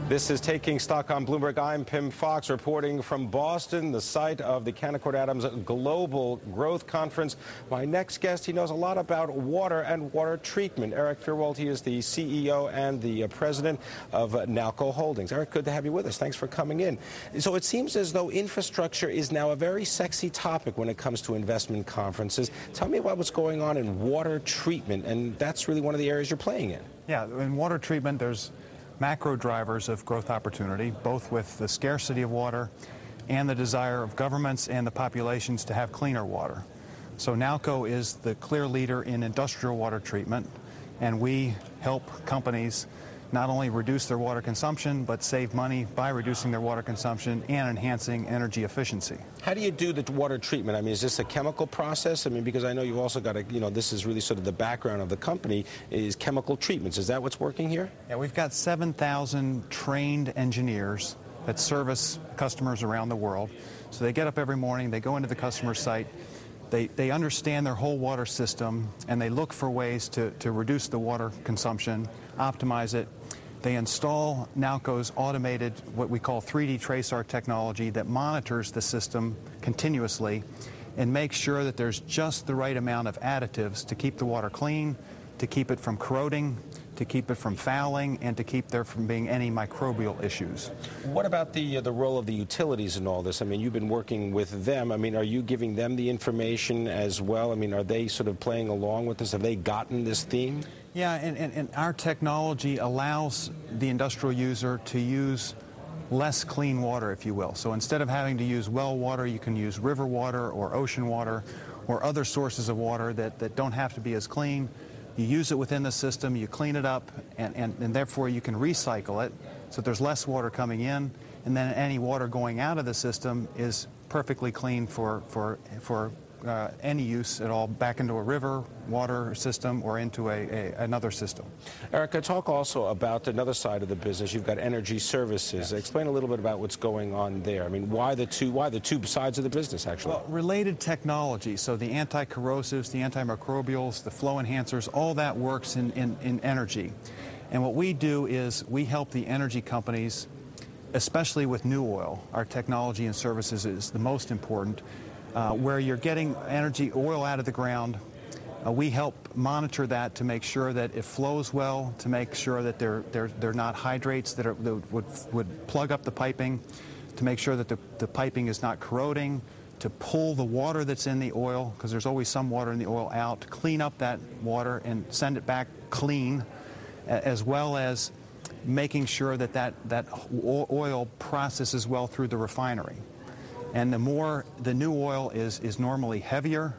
This is Taking Stock on Bloomberg. I'm Pim Fox reporting from Boston, the site of the Canaccord Adams Global Growth Conference. My next guest, he knows a lot about water and water treatment. Erik Fyrwald, he is the CEO and the president of Nalco Holdings. Erik, good to have you with us. Thanks for coming in. So it seems as though infrastructure is now a very sexy topic when it comes to investment conferences. Tell me about what's going on in water treatment, and that's really one of the areas you're playing in. Yeah, in water treatment, there's macro drivers of growth opportunity, both with the scarcity of water and the desire of governments and the populations to have cleaner water. So Nalco is the clear leader in industrial water treatment, and we help companies not only reduce their water consumption, but save money by reducing their water consumption and enhancing energy efficiency. How do you do the water treatment? I mean, is this a chemical process? I mean, because I know you've also got this is really sort of the background of the company, is chemical treatments. Is that what's working here? Yeah, we've got 7,000 trained engineers that service customers around the world. So they get up every morning, they go into the customer site, they understand their whole water system, and they look for ways to reduce the water consumption, optimize it. They install Nalco's automated, what we call 3D TraceR technology that monitors the system continuously and makes sure that there's just the right amount of additives to keep the water clean, to keep it from corroding, to keep it from fouling, and to keep there from being any microbial issues. What about the role of the utilities in all this? I mean, you've been working with them. I mean, are you giving them the information as well? I mean, are they sort of playing along with this? Have they gotten this theme? Yeah, and our technology allows the industrial user to use less clean water, if you will. So instead of having to use well water, you can use river water or ocean water or other sources of water that don't have to be as clean. You use it within the system, you clean it up, and therefore you can recycle it, so there's less water coming in, and then any water going out of the system is perfectly clean for any use at all, back into a river, water system, or into another system. Erik, talk also about another side of the business. You've got energy services. Yes. Explain a little bit about what's going on there. I mean, why the two sides of the business, actually? Well, related technology, so the anti-corrosives, the antimicrobials, the flow enhancers, all that works in energy. And what we do is we help the energy companies, especially with new oil. Our technology and services is the most important. Where you're getting oil out of the ground, we help monitor that to make sure that it flows well, to make sure that they're not hydrates that would plug up the piping, to make sure that the piping is not corroding, to pull the water that's in the oil, because there's always some water in the oil out, to clean up that water and send it back clean, as well as making sure that oil processes well through the refinery. And the new oil is normally heavier,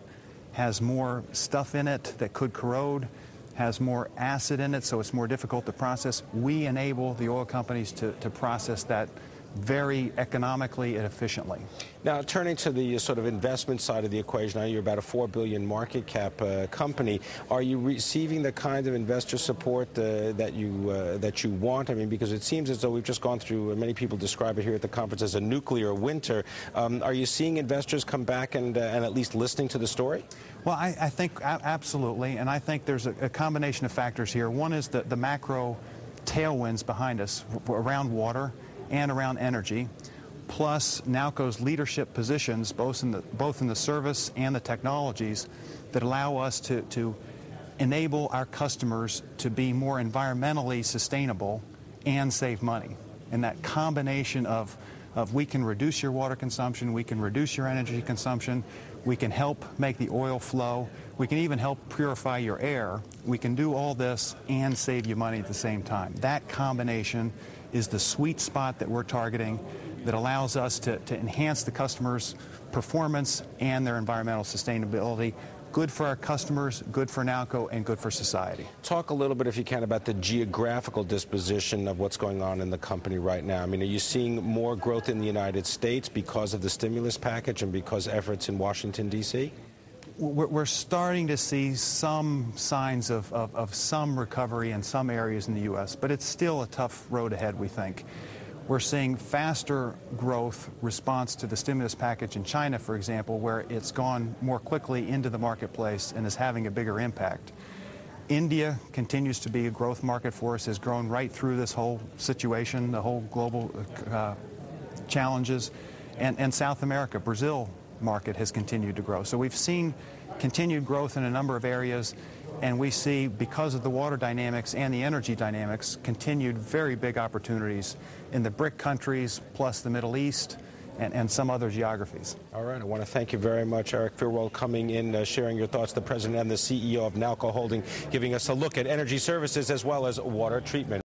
has more stuff in it that could corrode, has more acid in it, so it's more difficult to process. We enable the oil companies to process that very economically and efficiently. Now, turning to the sort of investment side of the equation, I know you're about a $4 billion market cap company. Are you receiving the kind of investor support that you want? I mean, because it seems as though we've just gone through, many people describe it here at the conference as a nuclear winter. Are you seeing investors come back and at least listening to the story? Well, I think absolutely, and I think there's a combination of factors here. One is the macro tailwinds behind us around water and around energy, plus Nalco's leadership positions, both in the service and the technologies that allow us to enable our customers to be more environmentally sustainable and save money. And that combination of we can reduce your water consumption, we can reduce your energy consumption, we can help make the oil flow, we can even help purify your air. We can do all this and save you money at the same time. That combination is the sweet spot that we're targeting that allows us to enhance the customer's performance and their environmental sustainability. Good for our customers, good for Nalco, and good for society. Talk a little bit, if you can, about the geographical disposition of what's going on in the company right now. I mean, are you seeing more growth in the United States because of the stimulus package and because efforts in Washington, D.C.? We're starting to see some signs of some recovery in some areas in the U.S., but it's still a tough road ahead, we think. We're seeing faster growth response to the stimulus package in China, for example, where it's gone more quickly into the marketplace and is having a bigger impact. India continues to be a growth market for us, has grown right through this whole situation, the whole global challenges. And South America, Brazil market has continued to grow. So we've seen continued growth in a number of areas, and we see, because of the water dynamics and the energy dynamics, continued very big opportunities in the BRIC countries, plus the Middle East, and some other geographies. All right, I want to thank you very much, Erik Fyrwald, coming in, sharing your thoughts, the president and the CEO of Nalco Holding, giving us a look at energy services as well as water treatment.